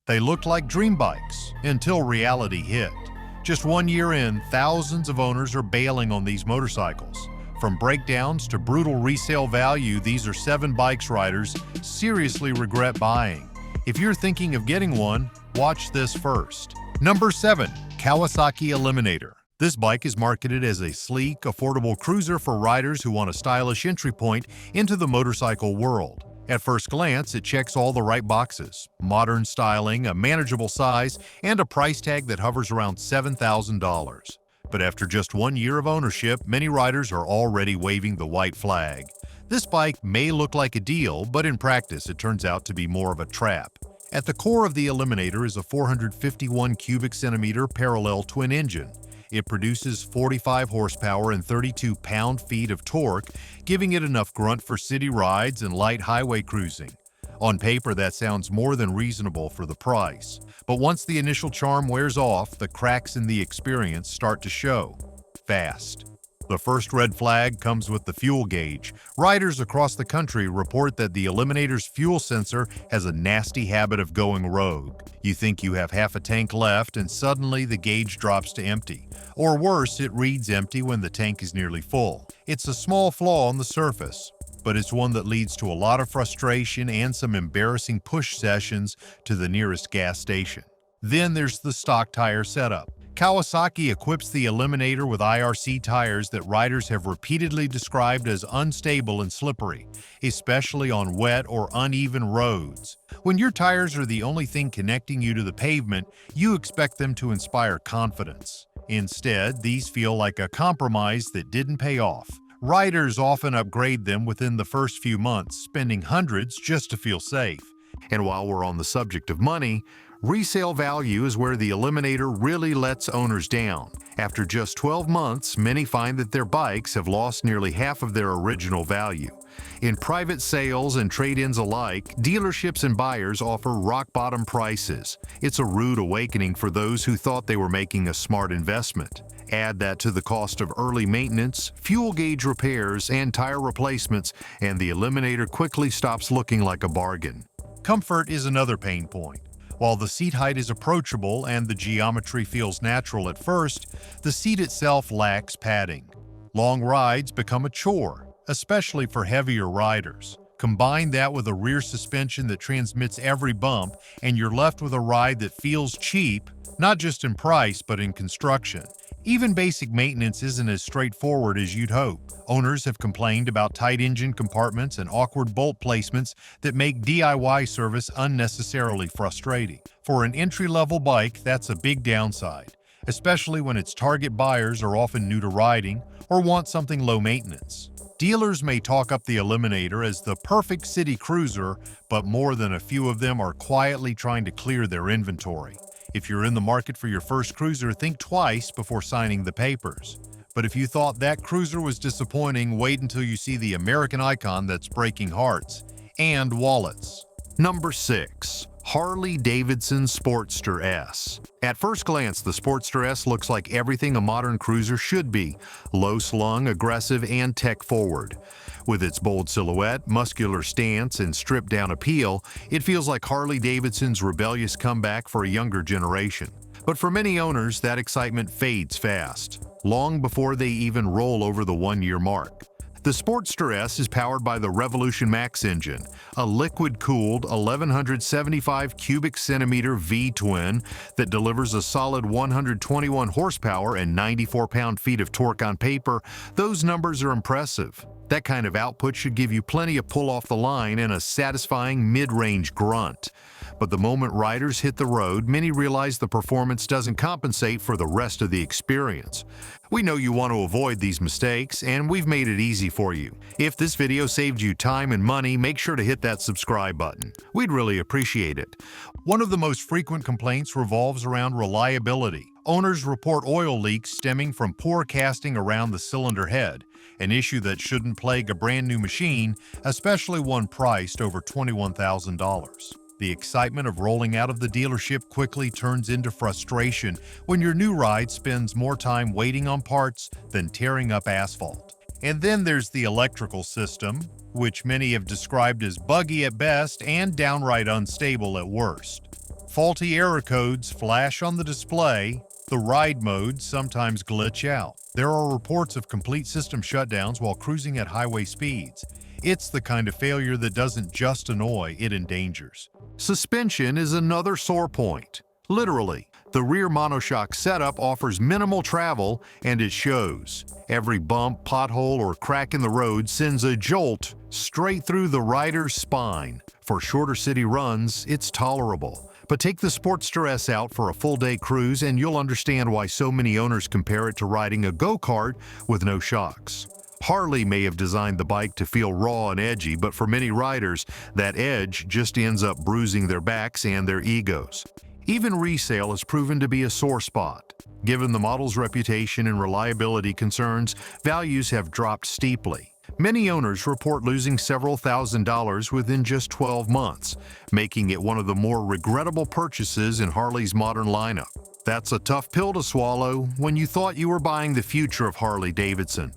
They looked like dream bikes until reality hit. Just 1 year in, thousands of owners are bailing on these motorcycles. From breakdowns to brutal resale value, these are 7 bikes riders seriously regret buying. If you're thinking of getting one, watch this first. Number 7. Kawasaki Eliminator. This bike is marketed as a sleek, affordable cruiser for riders who want a stylish entry point into the motorcycle world. At first glance, it checks all the right boxes: modern styling, a manageable size, and a price tag that hovers around $7,000. But after just 1 year of ownership, many riders are already waving the white flag. This bike may look like a deal, but in practice it turns out to be more of a trap. At the core of the Eliminator is a 451 cubic centimeter parallel twin engine. It produces 45 horsepower and 32 pound-feet of torque, giving it enough grunt for city rides and light highway cruising. On paper, that sounds more than reasonable for the price. But once the initial charm wears off, the cracks in the experience start to show. Fast. The first red flag comes with the fuel gauge. Riders across the country report that the Eliminator's fuel sensor has a nasty habit of going rogue. You think you have half a tank left and suddenly the gauge drops to empty. Or worse, it reads empty when the tank is nearly full. It's a small flaw on the surface, but it's one that leads to a lot of frustration and some embarrassing push sessions to the nearest gas station. Then there's the stock tire setup. Kawasaki equips the Eliminator with IRC tires that riders have repeatedly described as unstable and slippery, especially on wet or uneven roads. When your tires are the only thing connecting you to the pavement, you expect them to inspire confidence. Instead, these feel like a compromise that didn't pay off. Riders often upgrade them within the first few months, spending hundreds just to feel safe. And while we're on the subject of money, resale value is where the Eliminator really lets owners down. After just 12 months, many find that their bikes have lost nearly half of their original value. In private sales and trade-ins alike, dealerships and buyers offer rock-bottom prices. It's a rude awakening for those who thought they were making a smart investment. Add that to the cost of early maintenance, fuel gauge repairs, and tire replacements, and the Eliminator quickly stops looking like a bargain. Comfort is another pain point. While the seat height is approachable and the geometry feels natural at first, the seat itself lacks padding. Long rides become a chore, especially for heavier riders. Combine that with a rear suspension that transmits every bump, and you're left with a ride that feels cheap, not just in price but in construction. Even basic maintenance isn't as straightforward as you'd hope. Owners have complained about tight engine compartments and awkward bolt placements that make DIY service unnecessarily frustrating. For an entry-level bike, that's a big downside, especially when its target buyers are often new to riding or want something low maintenance. Dealers may talk up the Eliminator as the perfect city cruiser, but more than a few of them are quietly trying to clear their inventory. If you're in the market for your first cruiser, think twice before signing the papers. But if you thought that cruiser was disappointing, wait until you see the American icon that's breaking hearts and wallets. Number 6. Harley Davidson Sportster S. At first glance, the Sportster S looks like everything a modern cruiser should be: low-slung, aggressive, and tech-forward. With its bold silhouette, muscular stance, and stripped-down appeal, it feels like Harley-Davidson's rebellious comeback for a younger generation. But for many owners, that excitement fades fast, long before they even roll over the 1-year mark. The Sportster S is powered by the Revolution Max engine, a liquid-cooled 1,175 cubic centimeter V-twin that delivers a solid 121 horsepower and 94 pound-feet of torque. On paper, those numbers are impressive. That kind of output should give you plenty of pull off the line and a satisfying mid-range grunt. But the moment riders hit the road, many realize the performance doesn't compensate for the rest of the experience. We know you want to avoid these mistakes, and we've made it easy for you. If this video saved you time and money, make sure to hit that subscribe button. We'd really appreciate it. One of the most frequent complaints revolves around reliability. Owners report oil leaks stemming from poor casting around the cylinder head, an issue that shouldn't plague a brand new machine, especially one priced over $21,000. The excitement of rolling out of the dealership quickly turns into frustration when your new ride spends more time waiting on parts than tearing up asphalt. And then there's the electrical system, which many have described as buggy at best and downright unstable at worst. Faulty error codes flash on the display. The ride modes sometimes glitch out. There are reports of complete system shutdowns while cruising at highway speeds. It's the kind of failure that doesn't just annoy, it endangers. Suspension is another sore point. Literally, the rear monoshock setup offers minimal travel, and it shows. Every bump, pothole, or crack in the road sends a jolt straight through the rider's spine. For shorter city runs, it's tolerable. But take the Sportster S out for a full-day cruise and you'll understand why so many owners compare it to riding a go-kart with no shocks. Harley may have designed the bike to feel raw and edgy, but for many riders, that edge just ends up bruising their backs and their egos. Even resale has proven to be a sore spot. Given the model's reputation and reliability concerns, values have dropped steeply. Many owners report losing several $1,000s within just 12 months, making it one of the more regrettable purchases in Harley's modern lineup. That's a tough pill to swallow when you thought you were buying the future of Harley-Davidson.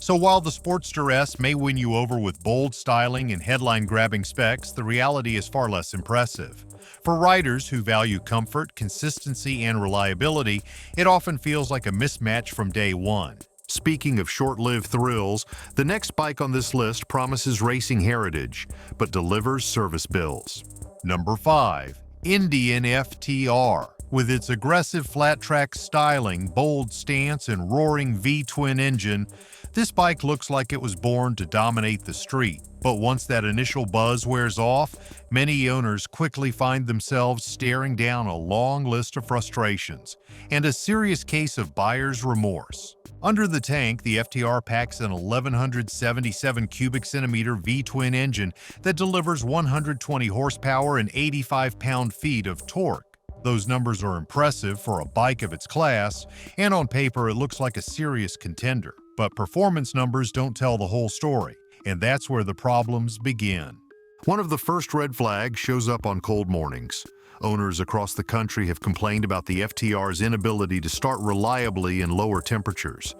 So while the Sportster S may win you over with bold styling and headline-grabbing specs, the reality is far less impressive. For riders who value comfort, consistency, and reliability, it often feels like a mismatch from day one. Speaking of short-lived thrills, the next bike on this list promises racing heritage, but delivers service bills. Number 5. Indian FTR. With its aggressive flat-track styling, bold stance, and roaring V-twin engine, this bike looks like it was born to dominate the street. But once that initial buzz wears off, many owners quickly find themselves staring down a long list of frustrations and a serious case of buyer's remorse. Under the tank, the FTR packs an 1,177 cubic centimeter V-twin engine that delivers 120 horsepower and 85 pound-feet of torque. Those numbers are impressive for a bike of its class, and on paper it looks like a serious contender. But performance numbers don't tell the whole story, and that's where the problems begin. One of the first red flags shows up on cold mornings. Owners across the country have complained about the FTR's inability to start reliably in lower temperatures.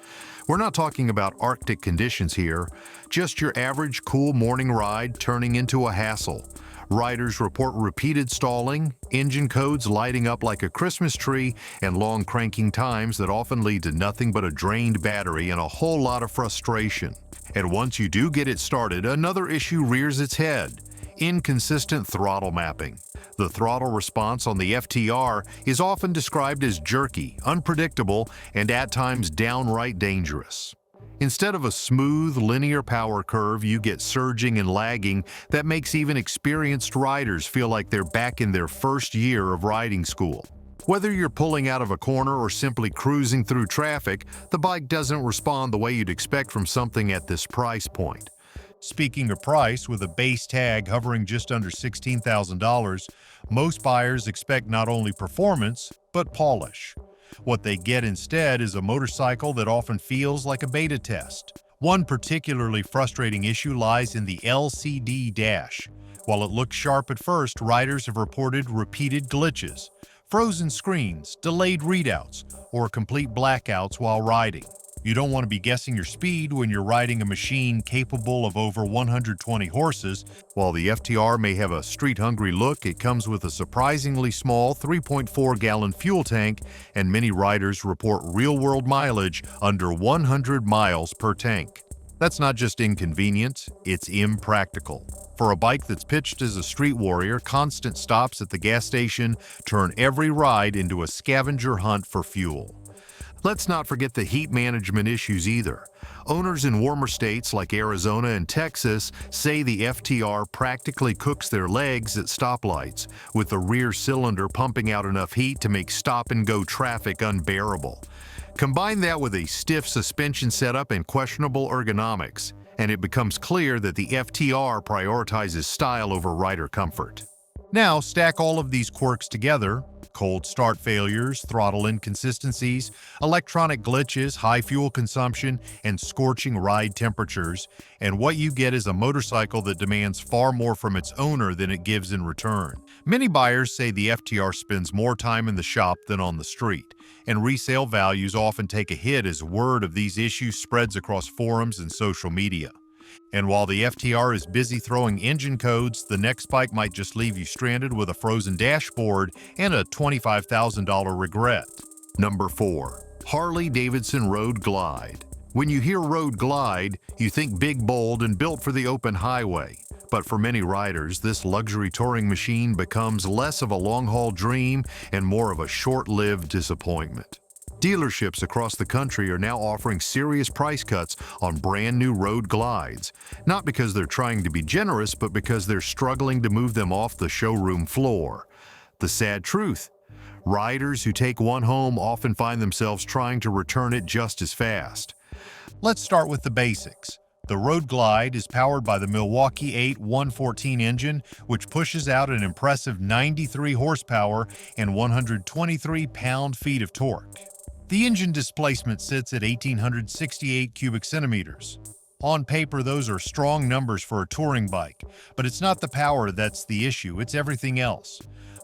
We're not talking about Arctic conditions here, just your average cool morning ride turning into a hassle. Riders report repeated stalling, engine codes lighting up like a Christmas tree, and long cranking times that often lead to nothing but a drained battery and a whole lot of frustration. And once you do get it started, another issue rears its head: inconsistent throttle mapping. The throttle response on the FTR is often described as jerky, unpredictable, and at times downright dangerous. Instead of a smooth, linear power curve, you get surging and lagging that makes even experienced riders feel like they're back in their first year of riding school. Whether you're pulling out of a corner or simply cruising through traffic, the bike doesn't respond the way you'd expect from something at this price point. Speaking of price, with a base tag hovering just under $16,000, most buyers expect not only performance, but polish. What they get instead is a motorcycle that often feels like a beta test. One particularly frustrating issue lies in the LCD dash. While it looks sharp at first, riders have reported repeated glitches, frozen screens, delayed readouts, or complete blackouts while riding. You don't want to be guessing your speed when you're riding a machine capable of over 120 horses. While the FTR may have a street-hungry look, it comes with a surprisingly small 3.4-gallon fuel tank, and many riders report real-world mileage under 100 miles per tank. That's not just inconvenient, it's impractical. For a bike that's pitched as a street warrior, constant stops at the gas station turn every ride into a scavenger hunt for fuel. Let's not forget the heat management issues either. Owners in warmer states like Arizona and Texas say the FTR practically cooks their legs at stoplights, with the rear cylinder pumping out enough heat to make stop-and-go traffic unbearable. Combine that with a stiff suspension setup and questionable ergonomics, and it becomes clear that the FTR prioritizes style over rider comfort. Now, stack all of these quirks together: cold start failures, throttle inconsistencies, electronic glitches, high fuel consumption, and scorching ride temperatures, and what you get is a motorcycle that demands far more from its owner than it gives in return. Many buyers say the FTR spends more time in the shop than on the street, and resale values often take a hit as word of these issues spreads across forums and social media. And while the FTR is busy throwing engine codes, the next bike might just leave you stranded with a frozen dashboard and a $25,000 regret. Number 4. Harley Davidson Road Glide. When you hear Road Glide, you think big, bold, and built for the open highway. But for many riders, this luxury touring machine becomes less of a long-haul dream and more of a short-lived disappointment. Dealerships across the country are now offering serious price cuts on brand new Road Glides, not because they're trying to be generous, but because they're struggling to move them off the showroom floor. The sad truth: riders who take one home often find themselves trying to return it just as fast. Let's start with the basics. The Road Glide is powered by the Milwaukee 8 114 engine, which pushes out an impressive 93 horsepower and 123 pound-feet of torque. The engine displacement sits at 1,868 cubic centimeters. On paper, those are strong numbers for a touring bike, but it's not the power that's the issue, it's everything else.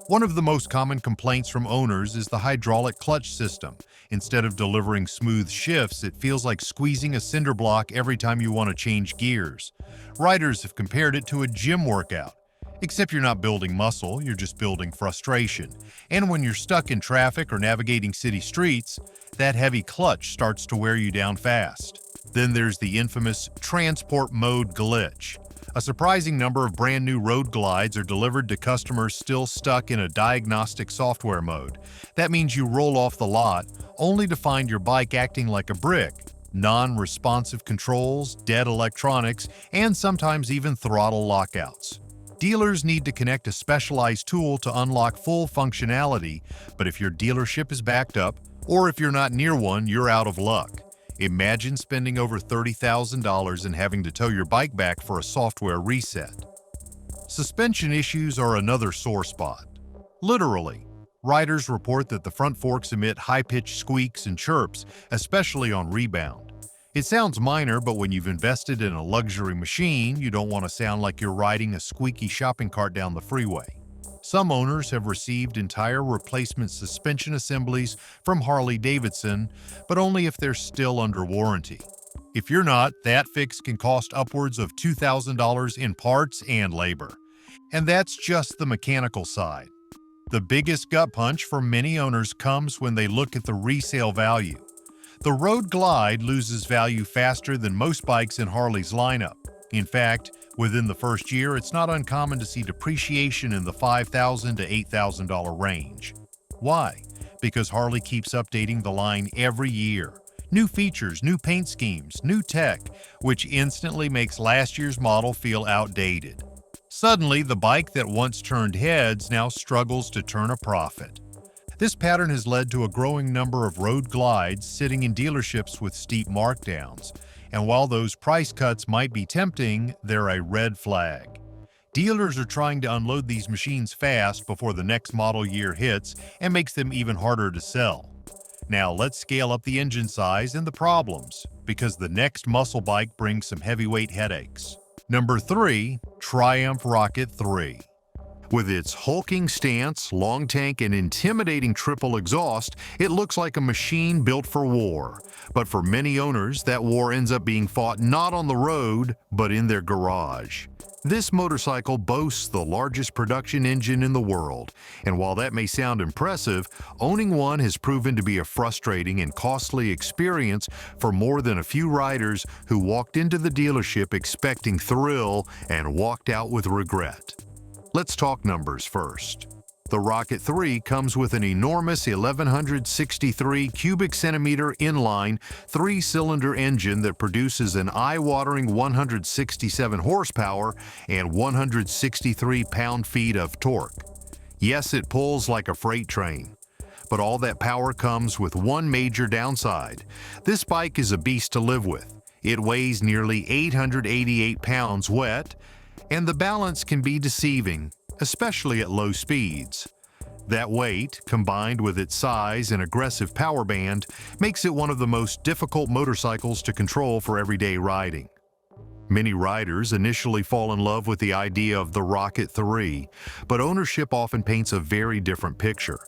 One of the most common complaints from owners is the hydraulic clutch system. Instead of delivering smooth shifts, it feels like squeezing a cinder block every time you want to change gears. Riders have compared it to a gym workout. Except you're not building muscle, you're just building frustration. And when you're stuck in traffic or navigating city streets, that heavy clutch starts to wear you down fast. Then there's the infamous transport mode glitch. A surprising number of brand new Road Glides are delivered to customers still stuck in a diagnostic software mode. That means you roll off the lot, only to find your bike acting like a brick. Non-responsive controls, dead electronics, and sometimes even throttle lockouts. Dealers need to connect a specialized tool to unlock full functionality, but if your dealership is backed up, or if you're not near one, you're out of luck. Imagine spending over $30,000 and having to tow your bike back for a software reset. Suspension issues are another sore spot. Literally, riders report that the front forks emit high-pitched squeaks and chirps, especially on rebound. It sounds minor, but when you've invested in a luxury machine, you don't want to sound like you're riding a squeaky shopping cart down the freeway. Some owners have received entire replacement suspension assemblies from Harley Davidson, but only if they're still under warranty. If you're not, that fix can cost upwards of $2,000 in parts and labor. And that's just the mechanical side. The biggest gut punch for many owners comes when they look at the resale value. The Road Glide loses value faster than most bikes in Harley's lineup. In fact, within the first year, it's not uncommon to see depreciation in the $5,000 to $8,000 range. Why? Because Harley keeps updating the line every year. New features, new paint schemes, new tech, which instantly makes last year's model feel outdated. Suddenly, the bike that once turned heads now struggles to turn a profit. This pattern has led to a growing number of Road Glides sitting in dealerships with steep markdowns. And while those price cuts might be tempting, they're a red flag. Dealers are trying to unload these machines fast before the next model year hits and makes them even harder to sell. Now let's scale up the engine size and the problems, because the next muscle bike brings some heavyweight headaches. Number 3, Triumph Rocket 3. With its hulking stance, long tank, and intimidating triple exhaust, it looks like a machine built for war. But for many owners, that war ends up being fought not on the road, but in their garage. This motorcycle boasts the largest production engine in the world, and while that may sound impressive, owning one has proven to be a frustrating and costly experience for more than a few riders who walked into the dealership expecting thrill and walked out with regret. Let's talk numbers first. The Rocket 3 comes with an enormous 1,163 cubic centimeter inline 3-cylinder engine that produces an eye-watering 167 horsepower and 163 pound-feet of torque. Yes, it pulls like a freight train. But all that power comes with one major downside. This bike is a beast to live with. It weighs nearly 888 pounds wet, and the balance can be deceiving, especially at low speeds. That weight, combined with its size and aggressive power band, makes it one of the most difficult motorcycles to control for everyday riding. Many riders initially fall in love with the idea of the Rocket 3, but ownership often paints a very different picture.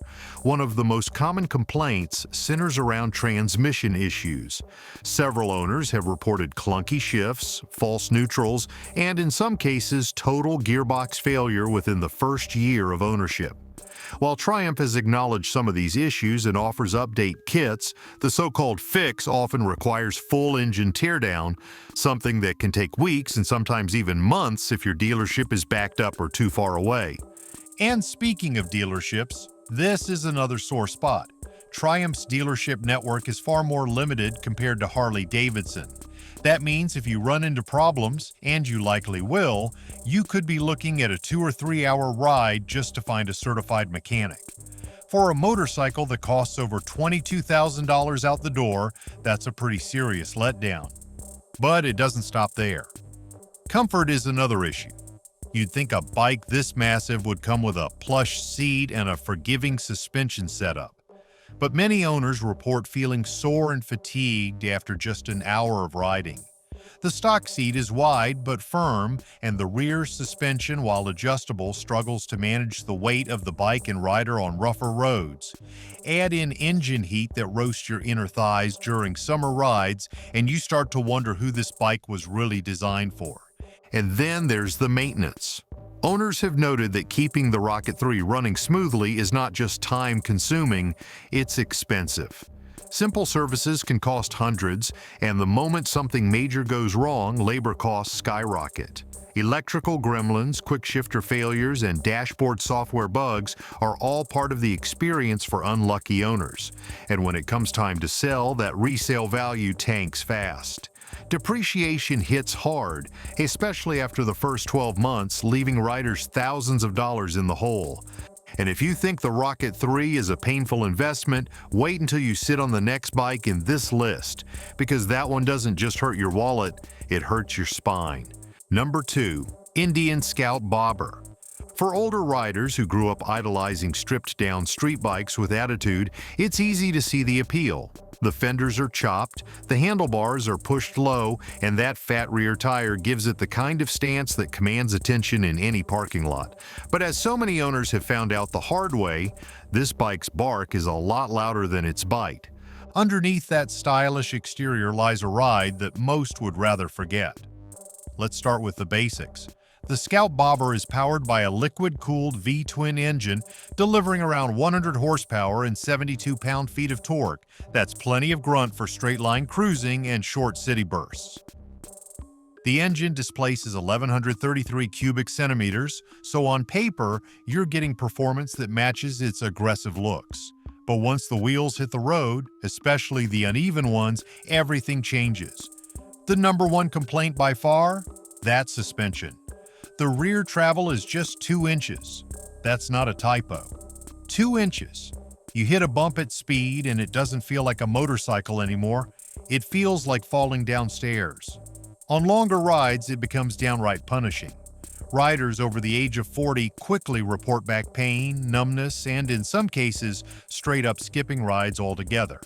One of the most common complaints centers around transmission issues. Several owners have reported clunky shifts, false neutrals, and in some cases, total gearbox failure within the first year of ownership. While Triumph has acknowledged some of these issues and offers update kits, the so-called fix often requires full engine teardown, something that can take weeks and sometimes even months if your dealership is backed up or too far away. And speaking of dealerships, this is another sore spot. Triumph's dealership network is far more limited compared to Harley-Davidson. That means if you run into problems, and you likely will, you could be looking at a 2 or 3 hour ride just to find a certified mechanic. For a motorcycle that costs over $22,000 out the door, that's a pretty serious letdown. But it doesn't stop there. Comfort is another issue. You'd think a bike this massive would come with a plush seat and a forgiving suspension setup. But many owners report feeling sore and fatigued after just an hour of riding. The stock seat is wide but firm, and the rear suspension, while adjustable, struggles to manage the weight of the bike and rider on rougher roads. Add in engine heat that roasts your inner thighs during summer rides, and you start to wonder who this bike was really designed for. And then there's the maintenance. Owners have noted that keeping the Rocket 3 running smoothly is not just time-consuming, it's expensive. Simple services can cost hundreds, and the moment something major goes wrong, labor costs skyrocket. Electrical gremlins, quick shifter failures, and dashboard software bugs are all part of the experience for unlucky owners. And when it comes time to sell, that resale value tanks fast. Depreciation hits hard, especially after the first 12 months, leaving riders thousands of dollars in the hole. And if you think the Rocket 3 is a painful investment, wait until you sit on the next bike in this list, because that one doesn't just hurt your wallet, it hurts your spine. Number 2. Indian Scout Bobber. For older riders who grew up idolizing stripped-down street bikes with attitude, it's easy to see the appeal. The fenders are chopped, the handlebars are pushed low, and that fat rear tire gives it the kind of stance that commands attention in any parking lot. But as so many owners have found out the hard way, this bike's bark is a lot louder than its bite. Underneath that stylish exterior lies a ride that most would rather forget. Let's start with the basics. The Scout Bobber is powered by a liquid-cooled V-twin engine, delivering around 100 horsepower and 72 pound-feet of torque. That's plenty of grunt for straight-line cruising and short city bursts. The engine displaces 1,133 cubic centimeters, so on paper, you're getting performance that matches its aggressive looks. But once the wheels hit the road, especially the uneven ones, everything changes. The number one complaint by far? That's suspension. The rear travel is just 2 inches. That's not a typo. 2 inches. You hit a bump at speed and it doesn't feel like a motorcycle anymore. It feels like falling downstairs. On longer rides, it becomes downright punishing. Riders over the age of 40 quickly report back pain, numbness, and in some cases, straight-up skipping rides altogether.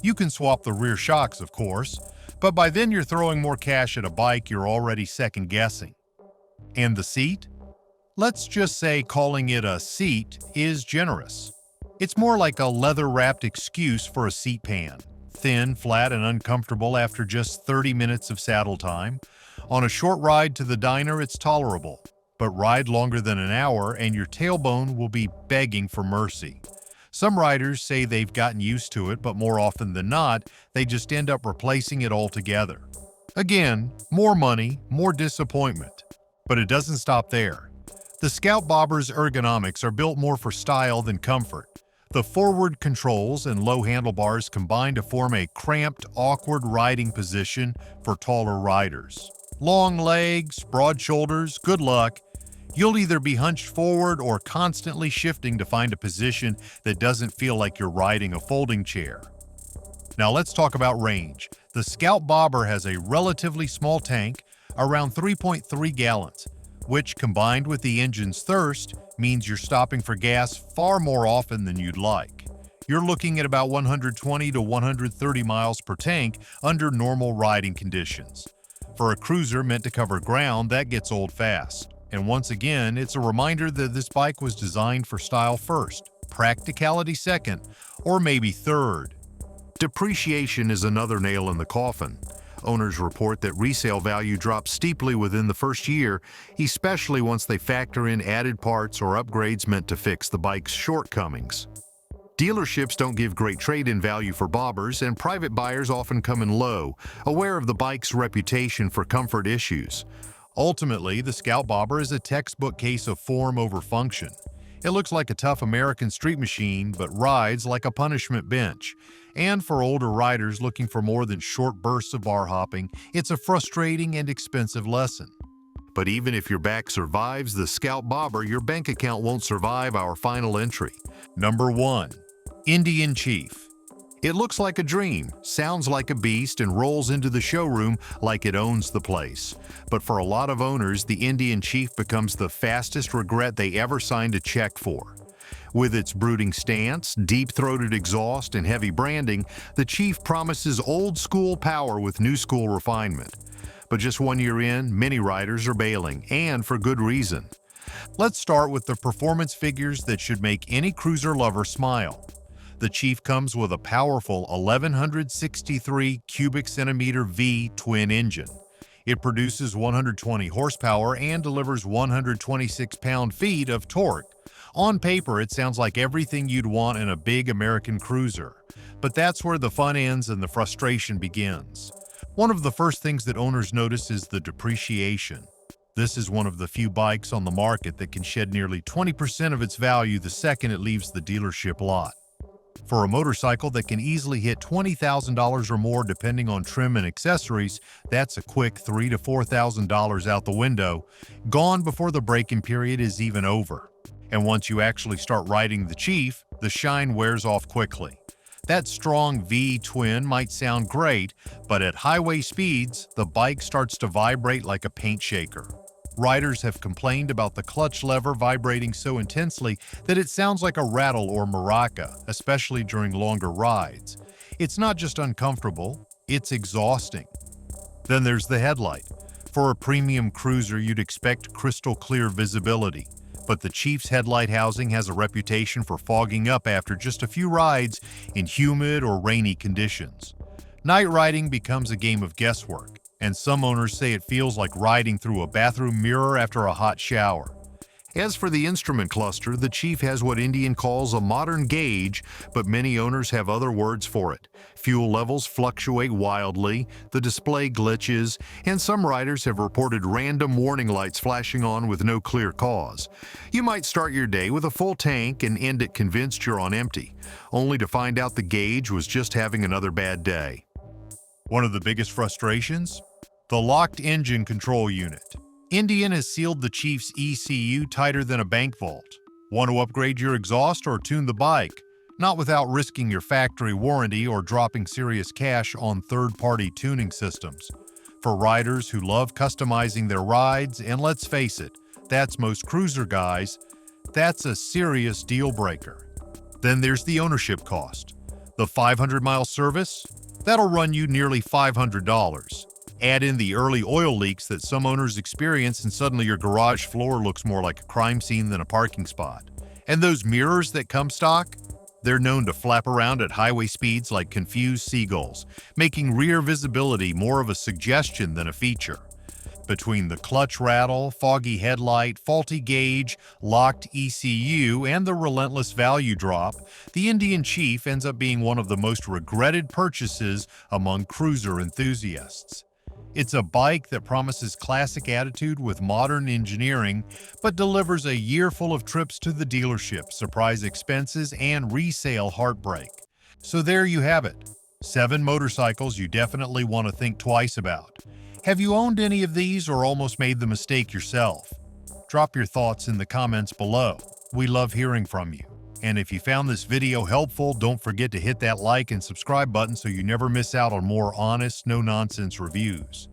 You can swap the rear shocks, of course, but by then you're throwing more cash at a bike you're already second-guessing. And the seat? Let's just say calling it a seat is generous. It's more like a leather-wrapped excuse for a seat pan. Thin, flat, and uncomfortable after just 30 minutes of saddle time. On a short ride to the diner, it's tolerable. But ride longer than an hour and your tailbone will be begging for mercy. Some riders say they've gotten used to it, but more often than not, they just end up replacing it altogether. Again, more money, more disappointment. But it doesn't stop there. The Scout Bobber's ergonomics are built more for style than comfort. The forward controls and low handlebars combine to form a cramped, awkward riding position for taller riders. Long legs, broad shoulders, good luck. You'll either be hunched forward or constantly shifting to find a position that doesn't feel like you're riding a folding chair. Now let's talk about range. The Scout Bobber has a relatively small tank, around 3.3 gallons, which combined with the engine's thirst means you're stopping for gas far more often than you'd like. You're looking at about 120 to 130 miles per tank under normal riding conditions. For a cruiser meant to cover ground, that gets old fast. And once again, it's a reminder that this bike was designed for style first, practicality second, or maybe third. Depreciation is another nail in the coffin. Owners report that resale value drops steeply within the first year, especially once they factor in added parts or upgrades meant to fix the bike's shortcomings. Dealerships don't give great trade-in value for bobbers, and private buyers often come in low, aware of the bike's reputation for comfort issues. Ultimately, the Scout Bobber is a textbook case of form over function. It looks like a tough American street machine, but rides like a punishment bench. And for older riders looking for more than short bursts of bar hopping, it's a frustrating and expensive lesson. But even if your back survives the Scout Bobber, your bank account won't survive our final entry. Number 1. Indian Chief. It looks like a dream, sounds like a beast, and rolls into the showroom like it owns the place. But for a lot of owners, the Indian Chief becomes the fastest regret they ever signed a check for. With its brooding stance, deep-throated exhaust, and heavy branding, the Chief promises old-school power with new-school refinement. But just 1 year in, many riders are bailing, and for good reason. Let's start with the performance figures that should make any cruiser lover smile. The Chief comes with a powerful 1163 cubic centimeter V twin engine. It produces 120 horsepower and delivers 126 pound-feet of torque. On paper, it sounds like everything you'd want in a big American cruiser. But that's where the fun ends and the frustration begins. One of the first things that owners notice is the depreciation. This is one of the few bikes on the market that can shed nearly 20% of its value the second it leaves the dealership lot. For a motorcycle that can easily hit $20,000 or more depending on trim and accessories, that's a quick $3,000 to $4,000 out the window, gone before the break-in period is even over. And once you actually start riding the Chief, the shine wears off quickly. That strong V-twin might sound great, but at highway speeds, the bike starts to vibrate like a paint shaker. Riders have complained about the clutch lever vibrating so intensely that it sounds like a rattle or maraca, especially during longer rides. It's not just uncomfortable, it's exhausting. Then there's the headlight. For a premium cruiser, you'd expect crystal clear visibility, but the Chief's headlight housing has a reputation for fogging up after just a few rides in humid or rainy conditions. Night riding becomes a game of guesswork, and some owners say it feels like riding through a bathroom mirror after a hot shower. As for the instrument cluster, the Chief has what Indian calls a modern gauge, but many owners have other words for it. Fuel levels fluctuate wildly, the display glitches, and some riders have reported random warning lights flashing on with no clear cause. You might start your day with a full tank and end it convinced you're on empty, only to find out the gauge was just having another bad day. One of the biggest frustrations? The locked engine control unit. Indian has sealed the Chief's ECU tighter than a bank vault. Want to upgrade your exhaust or tune the bike? Not without risking your factory warranty or dropping serious cash on third-party tuning systems. For riders who love customizing their rides, and let's face it, that's most cruiser guys, that's a serious deal breaker. Then there's the ownership cost. The 500-mile service? That'll run you nearly $500. Add in the early oil leaks that some owners experience and suddenly your garage floor looks more like a crime scene than a parking spot. And those mirrors that come stock? They're known to flap around at highway speeds like confused seagulls, making rear visibility more of a suggestion than a feature. Between the clutch rattle, foggy headlight, faulty gauge, locked ECU, and the relentless value drop, the Indian Chief ends up being one of the most regretted purchases among cruiser enthusiasts. It's a bike that promises classic attitude with modern engineering, but delivers a year full of trips to the dealership, surprise expenses, and resale heartbreak. So there you have it. 7 motorcycles you definitely want to think twice about. Have you owned any of these or almost made the mistake yourself? Drop your thoughts in the comments below. We love hearing from you. And if you found this video helpful, don't forget to hit that like and subscribe button so you never miss out on more honest, no-nonsense reviews.